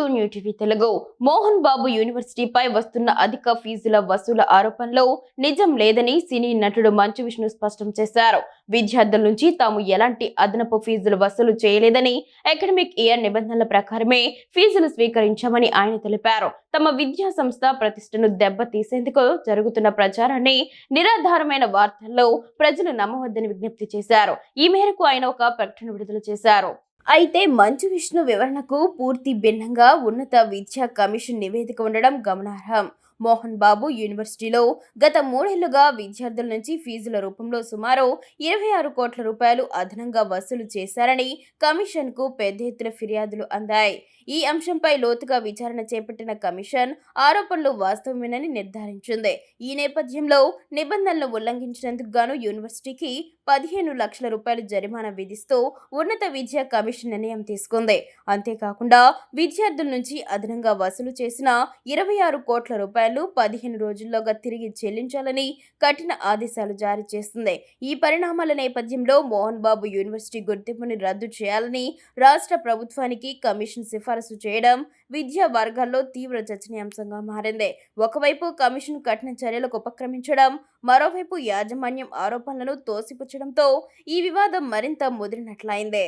To new TV Telugu. Mohan Babu యూనివర్సిటీపై వస్తున్న అధిక ఫీజుల వసూల ఆరోపణలో నిజం లేదని సినీ నటుడు మంచు విష్ణు స్పష్టం చేశారు. విద్యార్థుల నుంచి తాము ఎలాంటి అదనపు ఫీజులు వసూలు చేయలేదని, అకాడమిక్ ఇయర్ నిబంధనల ప్రకారమే ఫీజులు స్వీకరించామని ఆయన తెలిపారు. తమ విద్యా సంస్థ ప్రతిష్టను దెబ్బతీసేందుకు జరుగుతున్న ప్రచారాన్ని నిరాధారమైన వార్తల్లో ప్రజలు నమ్మవద్దని విజ్ఞప్తి చేశారు. ఈ మేరకు ఆయన ఒక ప్రకటన విడుదల చేశారు. అయితే మంచు విష్ణు వివరణకు పూర్తి భిన్నంగా ఉన్నత విద్యా కమిషన్ నివేదిక ఉండడం గమనార్హం. మోహన్ బాబు యూనివర్సిటీలో గత 3 ఏళ్లుగా విద్యార్థుల నుంచి ఫీజుల రూపంలో సుమారు 26 కోట్ల రూపాయలు అదనంగా వసూలు చేశారని కమిషన్కు పెద్ద ఎత్తున ఫిర్యాదులు అందాయి. ఈ అంశంపై లోతుగా విచారణ చేపట్టిన కమిషన్ ఆరోపణలు వాస్తవమేనని నిర్ధారించింది. ఈ నేపథ్యంలో నిబంధనలను ఉల్లంఘించినందుకు గాను యూనివర్సిటీకి 15 లక్షల రూపాయలు జరిమానా విధిస్తూ ఉన్నత విద్యా కమిషన్ నిర్ణయం తీసుకుంది. అంతేకాకుండా విద్యార్థుల నుంచి అదనంగా వసూలు చేసిన 26 కోట్ల రూపాయలు 15 రోజుల్లోగా తిరిగి చెల్లించాలని కఠిన ఆదేశాలు జారీ చేస్తుంది. ఈ పరిణామాల నేపథ్యంలో మోహన్ బాబు యూనివర్సిటీ గుర్తింపుని రద్దు చేయాలని రాష్ట్ర ప్రభుత్వానికి కమిషన్ సిఫారసు చేయడం విద్యా వర్గాల్లో తీవ్ర చర్చనీయాంశంగా మారింది. ఒకవైపు కమిషన్ కఠిన చర్యలకు ఉపక్రమించడం, మరోవైపు యాజమాన్యం ఆరోపణలను తోసిపుచ్చడంతో ఈ వివాదం మరింత ముదిరినట్లయింది.